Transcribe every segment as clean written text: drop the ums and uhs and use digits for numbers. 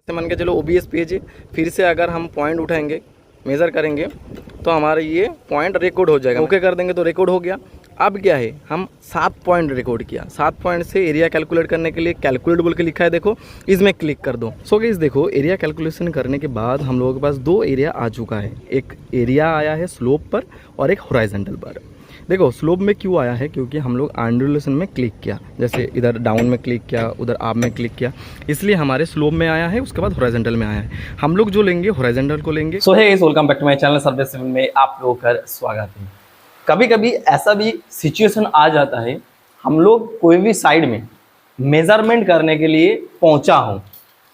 जैसे मान के चलो OBS पेज है, फिर से अगर हम पॉइंट उठाएंगे, मेज़र करेंगे तो हमारा ये पॉइंट रिकॉर्ड हो जाएगा। ओके कर देंगे तो रिकॉर्ड हो गया। अब क्या है, हम 7 पॉइंट रिकॉर्ड किया। 7 पॉइंट से एरिया कैलकुलेट करने के लिए कैलकुलेट बोल के लिखा है, देखो इसमें क्लिक कर दो। सो गाइस देखो, एरिया कैलकुलेशन करने के बाद हम लोगों के पास 2 एरिया आ चुका है। एक एरिया आया है स्लोप पर और एक हॉरिजॉन्टल पर। देखो स्लोप में क्यों आया है, क्योंकि हम लोग एंडुलेशन में क्लिक किया, जैसे इधर डाउन में क्लिक किया, उधर आप में क्लिक किया, इसलिए हमारे स्लोप में आया है। उसके बाद हॉरिजॉन्टल में आया है। हम लोग जो लेंगे हॉरिजॉन्टल को लेंगे। So hey guys, welcome back to my channel service civil में आप लोगों का स्वागत है। कभी कभी ऐसा भी सिचुएशन आ जाता है, हम लोग कोई भी साइड में मेजरमेंट करने के लिए पहुंचा हो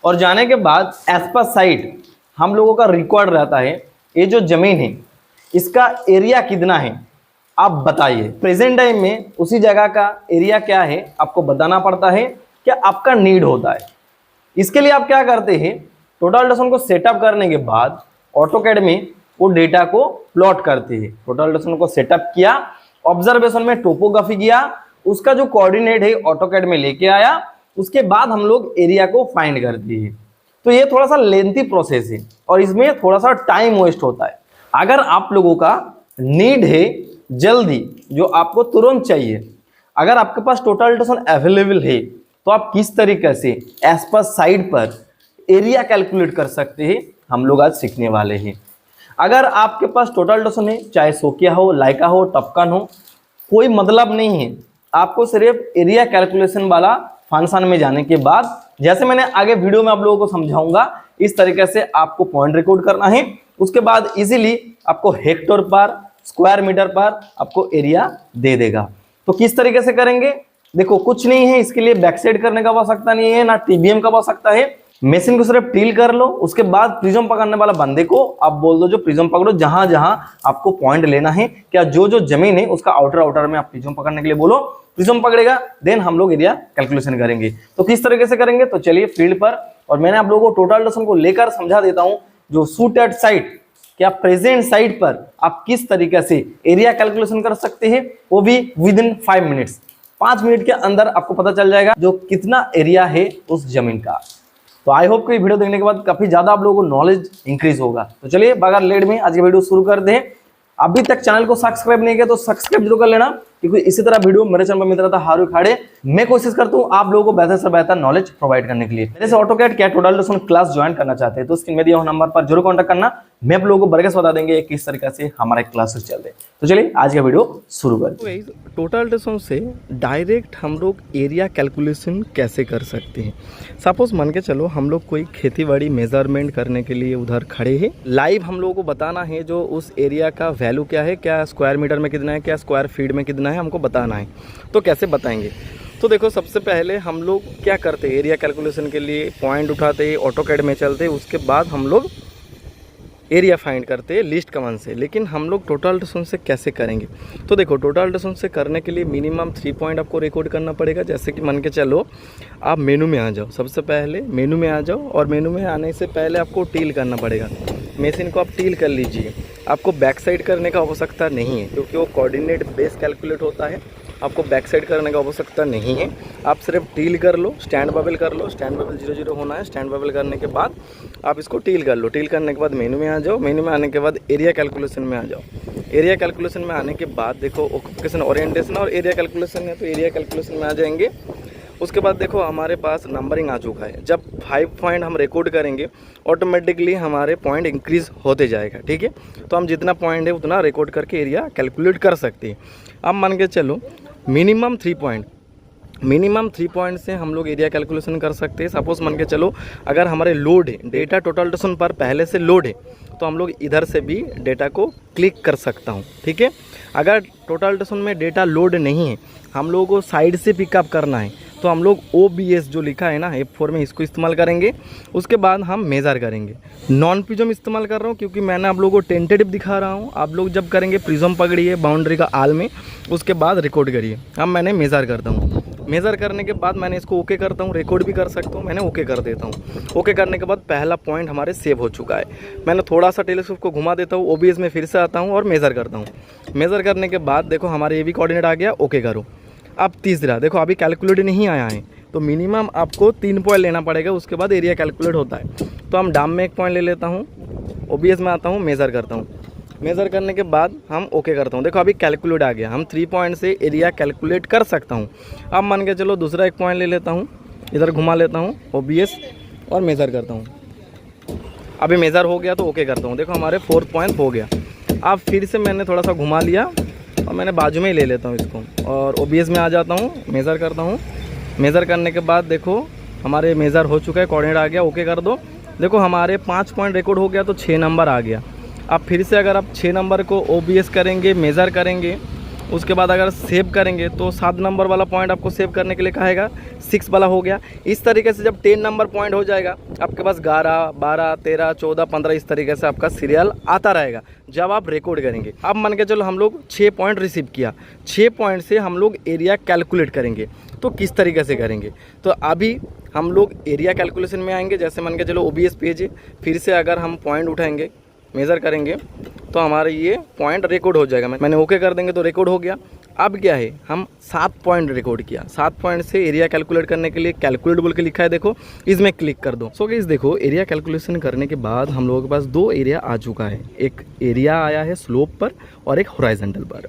और जाने के बाद एज पर साइड हम लोगों का रिकॉर्ड रहता है, ये जो जमीन है इसका एरिया कितना है आप बताइए। प्रेजेंट टाइम में उसी जगह का एरिया क्या है आपको बताना पड़ता है, क्या आपका नीड होता है। इसके लिए आप क्या करते हैं, टोटल डेटा को सेटअप करने के बाद ऑटोकैड में वो डेटा को प्लॉट करते हैं। टोटल डेटा को सेटअप किया, ऑब्जर्वेशन में टोपोग्राफी किया, उसका जो कोऑर्डिनेट है ऑटोकैड में लेके आया, उसके बाद हम लोग एरिया को फाइंड करते हैं। तो ये थोड़ा सा लेंथी प्रोसेस है और इसमें थोड़ा सा टाइम वेस्ट होता है। अगर आप लोगों का नीड है जल्दी, जो आपको तुरंत चाहिए, अगर आपके पास टोटल डेटा अवेलेबल है तो आप किस तरीके से एज पर साइड पर एरिया कैलकुलेट कर सकते हैं, हम लोग आज सीखने वाले हैं। अगर आपके पास टोटल डेटा है, चाहे सोकिया हो, लाइका हो, टपकन हो, कोई मतलब नहीं है। आपको सिर्फ एरिया कैलकुलेशन वाला फंक्शन में जाने के बाद, जैसे मैंने आगे वीडियो में आप लोगों को समझाऊंगा, इस तरीके से आपको पॉइंट रिकॉर्ड करना है। उसके बाद इजीली आपको हेक्टर पर, स्क्वायर मीटर पर आपको एरिया दे देगा। तो किस तरीके से करेंगे, देखो कुछ नहीं है, इसके लिए बैक साइड करने का आवश्यकता नहीं है, ना TBM का आवश्यकता है। मशीन को सिर्फ टील कर लो, उसके बाद प्रिज्म पकड़ने वाला बंदे को आप बोल दो जो प्रिज्म पकड़ो, जहां जहां आपको पॉइंट लेना है, क्या जो जो जमीन है उसका आउटर में आप प्रिज्म पकड़ने के लिए बोलो, प्रिज्म पकड़ेगा, देन हम लोग एरिया कैलकुलेशन करेंगे। तो किस तरीके से करेंगे, तो चलिए फील्ड पर, और मैंने आप लोगों को टोटल डेटा को लेकर समझा देता हूं, जो शूट एट साइट, क्या प्रेजेंट साइट पर आप किस तरीके से एरिया कैलकुलेशन कर सकते हैं, वो भी विद इन 5 मिनट्स। 5 मिनट के अंदर आपको पता चल जाएगा जो कितना एरिया है उस जमीन का। तो आई होप कि वीडियो देखने के बाद काफी ज्यादा आप लोगों को नॉलेज इंक्रीज होगा। तो चलिए बगैर लेट में आज की वीडियो शुरू करते हैं। अभी तक चैनल को सब्सक्राइब नहीं किया तो सब्सक्राइब जरूर कर लेना, क्योंकि इसी तरह वीडियो मेरे चैनल पर मिलता रहता हारू खाड़े। मैं कोशिश करता हूं आप लोगों को बेहतर से बेहतर नॉलेज प्रोवाइड करने के लिए। मेरे से ऑटोकैड क्या टोटल डेटा क्लास ज्वाइन करना चाहते हैं तो स्क्रीन में दिया हुआ नंबर पर जरूर कॉन्टैक्ट करना। मैं आप लोगों को बरगस बता देंगे किस तरीके से हमारे क्लासेस चल रहे हैं। तो चलिए आज का वीडियो शुरू करते हैं। टोटल डेटा से डायरेक्ट हम लोग एरिया कैलकुलेशन कैसे कर सकते हैं। सपोज मान के चलो हम लोग कोई खेती-बाड़ी मेजरमेंट करने के लिए उधर खड़े हैं, लाइव हम लोगों को बताना है जो उस एरिया का वैल्यू क्या है, क्या स्क्वायर मीटर में कितना है, क्या स्क्वायर फीट में कितना है, हमको बताना है। तो कैसे बताएंगे, तो देखो सबसे पहले हम लोग क्या करते हैं, एरिया कैलकुलेशन के लिए पॉइंट उठाते हैं, ऑटोकैड में चलते हैं, उसके बाद हम लोग एरिया फाइंड करते हैं लिस्ट कमांड से। लेकिन हम लोग टोटल डेटा से कैसे करेंगे, तो देखो टोटल डेटा से करने के लिए मिनिमम 3 पॉइंट आपको रिकॉर्ड करना पड़ेगा। जैसे कि मान के चलो आप मेनू में आ जाओ, सबसे पहले मेनू में आ जाओ, और मेनू में आने से पहले आपको टील करना पड़ेगा। मशीन को आप टील कर लीजिए, आपको बैक साइड करने का आवश्यकता नहीं है, क्योंकि वो कोऑर्डिनेट बेस कैलकुलेट होता है। आपको बैक साइड करने का आवश्यकता नहीं है, आप सिर्फ टील कर लो, स्टैंड बबल कर लो। स्टैंड बबल 0 0 होना है। स्टैंड बबल करने के बाद आप इसको टील कर लो। टील करने के बाद मेनू में आ जाओ। मेनू में आने के बाद एरिया कैलकुलेशन में आ जाओ। एरिया कैलकुलेशन में आने के बाद देखो ओकेशन ओरिएंटेशन और एरिया कैलकुलेशन है, तो एरिया कैलकुलेशन में आ जाएंगे। उसके बाद देखो हमारे पास नंबरिंग आ चुका है। जब 5 पॉइंट हम रिकॉर्ड करेंगे ऑटोमेटिकली हमारे पॉइंट इंक्रीज होते जाएगा, ठीक है। तो हम जितना पॉइंट है उतना रिकॉर्ड करके एरिया कैलकुलेट कर सकते हैं। अब मान के चलो मिनिमम 3 पॉइंट से हम लोग एरिया कैलकुलेशन कर सकते हैं। सपोज मान के चलो अगर हमारे लोड है, डेटा टोटल डेटा पर पहले से लोड है, तो हम लोग इधर से भी डेटा को क्लिक कर सकता हूँ, ठीक है। अगर टोटल डेटा में डेटा लोड नहीं है, हम लोगों को साइड से पिकअप करना है, तो हम लोग OBS जो लिखा है ना F4 में, इसको इस्तेमाल करेंगे। उसके बाद हम मेज़र करेंगे। नॉन प्रिज्म इस्तेमाल कर रहा हूँ क्योंकि मैंने आप लोगों को टेंटेटिव दिखा रहा हूँ। आप लोग जब करेंगे प्रिज्म पकड़िए बाउंड्री का आल में, उसके बाद रिकॉर्ड करिए। अब मैंने मेज़र करता हूँ। मेज़र करने के बाद मैंने इसको ओके करता हूँ, रिकॉर्ड भी कर सकता हूँ, मैंने ओके कर देता हूँ। ओके करने के बाद पहला पॉइंट हमारे सेव हो चुका है। मैंने थोड़ा सा टेलीस्कोप को घुमा देता हूँ, OBS में फिर से आता हूँ और मेज़र करता हूँ। मेज़र करने के बाद देखो हमारे ये भी कोऑर्डिनेट आ गया, ओके करो। अब तीसरा देखो अभी कैलकुलेट नहीं आया है, तो मिनिमम आपको 3 पॉइंट लेना पड़ेगा, उसके बाद एरिया कैलकुलेट होता है। तो हम डाम में 1 पॉइंट ले लेता हूँ, OBS में आता हूँ, मेज़र करता हूँ। मेज़र करने के बाद हम ओके करता हूँ। देखो अभी कैलकुलेट आ गया, हम 3 पॉइंट से एरिया कैलकुलेट कर सकता हूँ। अब मान के चलो दूसरा 1 पॉइंट ले लेता हूँ, इधर घुमा लेता हूँ OBS और मेज़र करता हूँ। अभी मेज़र हो गया तो ओके करता हूँ। देखो हमारे 4 पॉइंट हो गया। अब फिर से मैंने थोड़ा सा घुमा लिया और मैंने बाजू में ही ले लेता हूँ इसको और OBS में आ जाता हूँ, मेज़र करता हूँ। मेज़र करने के बाद देखो हमारे मेज़र हो चुका है, कोऑर्डिनेट आ गया, ओके कर दो। देखो हमारे 5 पॉइंट रिकॉर्ड हो गया तो 6 नंबर आ गया। अब फिर से अगर आप 6 नंबर को OBS करेंगे, मेज़र करेंगे, उसके बाद अगर सेव करेंगे तो 7 नंबर वाला पॉइंट आपको सेव करने के लिए कहेगा, 6 वाला हो गया। इस तरीके से जब 10 नंबर पॉइंट हो जाएगा आपके पास 11, 12, 13, 14, 15 इस तरीके से आपका सीरियल आता रहेगा जब आप रिकॉर्ड करेंगे। अब मान के चलो हम लोग 6 पॉइंट रिसीव किया, 6 पॉइंट से हम लोग एरिया कैलकुलेट करेंगे। तो किस तरीके से करेंगे, तो अभी हम लोग एरिया कैलकुलेशन में आएंगे। जैसे मान के चलो OBS पेज है, फिर से अगर हम पॉइंट उठाएंगे, मेज़र करेंगे तो हमारा ये पॉइंट रिकॉर्ड हो जाएगा। मैंने ओके कर देंगे तो रिकॉर्ड हो गया। अब क्या है, हम 7 पॉइंट रिकॉर्ड किया। 7 पॉइंट से एरिया कैलकुलेट करने के लिए कैलकुलेट बोल के लिखा है, देखो इसमें क्लिक कर दो। सो गाइस देखो एरिया कैलकुलेशन करने के बाद हम लोगों के पास 2 एरिया आ चुका है। एक एरिया आया है स्लोप पर और एक हॉरिजॉन्टल पर।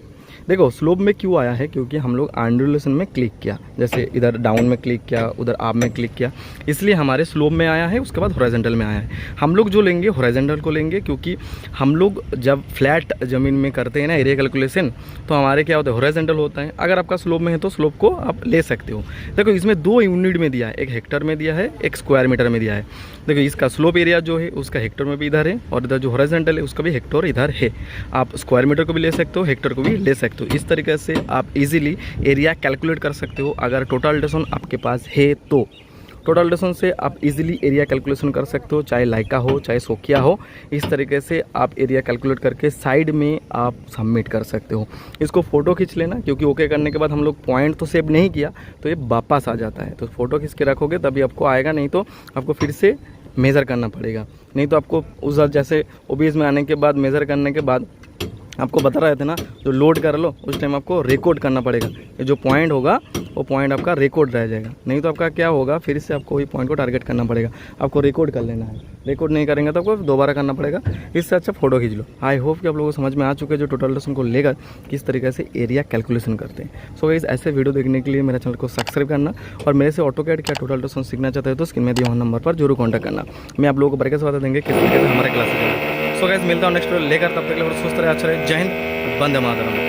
देखो स्लोप में क्यों आया है, क्योंकि हम लोग एंडुलेशन में क्लिक किया, जैसे इधर डाउन में क्लिक किया, उधर अप में क्लिक किया, इसलिए हमारे स्लोप में आया है। उसके बाद हॉरिजॉन्टल में आया है। हम लोग जो लेंगे हॉरिजॉन्टल को लेंगे, क्योंकि हम लोग जब फ्लैट ज़मीन में करते हैं ना एरिया कैलकुलेशन, तो हमारे क्या होता है हॉरिजॉन्टल होता है। अगर आपका स्लोप में है तो स्लोप को आप ले सकते हो। देखो इसमें 2 यूनिट में दिया है, एक हेक्टर में दिया है, एक स्क्वायर मीटर में दिया है। देखो इसका स्लोप एरिया जो है उसका हेक्टर में भी इधर है और इधर जो हॉरिजॉन्टल है उसका भी हेक्टर इधर है। आप स्क्वायर मीटर को भी ले सकते हो, हेक्टर को भी ले सकते हो। इस तरीके से आप इजीली एरिया कैलकुलेट कर सकते हो। अगर टोटल डेसिमल आपके पास है तो टोटल डेसिमल से आप इजीली एरिया कैलकुलेशन कर सकते हो, चाहे लाइका हो चाहे सोकिया हो। इस तरीके से आप एरिया कैलकुलेट करके साइड में आप सबमिट कर सकते हो। इसको फ़ोटो खींच लेना, क्योंकि ओके करने के बाद हम लोग पॉइंट तो सेव नहीं किया तो ये वापस आ जाता है। तो फ़ोटो खींच के रखोगे तभी आपको आएगा, नहीं तो आपको फिर से मेज़र करना पड़ेगा। नहीं तो आपको उधर जैसे OBS में आने के बाद मेज़र करने के बाद आपको बता रहे थे ना, जो लोड कर लो उस टाइम आपको रिकॉर्ड करना पड़ेगा। ये जो पॉइंट होगा वो पॉइंट आपका रिकॉर्ड रह जाएगा। नहीं तो आपका क्या होगा, फिर से आपको वही पॉइंट को टारगेट करना पड़ेगा। आपको रिकॉर्ड कर लेना है, रिकॉर्ड नहीं करेंगे तो आपको दोबारा करना पड़ेगा। इससे अच्छा फ़ोटो खींच लो। आई होप कि आप लोगों को समझ में आ चुके हैं जो टोटल डेसिमल को लेकर किस तरीके से एरिया कैलकुलेशन करते हैं। सो गाइस ऐसे वीडियो देखने के लिए मेरे चैनल को सब्सक्राइब करना और मेरे से ऑटोकैड क्या टोटल डेसिमल सीखना चाहते हो तो स्क्रीन में दिए हुए नंबर पर जरूर कॉन्टैक्ट करना। मैं आप लोगों को बरकत से बता देंगे किस तरीके से हमारे क्लास। सो गाइस मिलता हूँ नेक्स्ट वीडियो लेकर, तब तक के लिए सुस्त रहे, अच्छा रहे। जय हिंद, वंदे मातरम।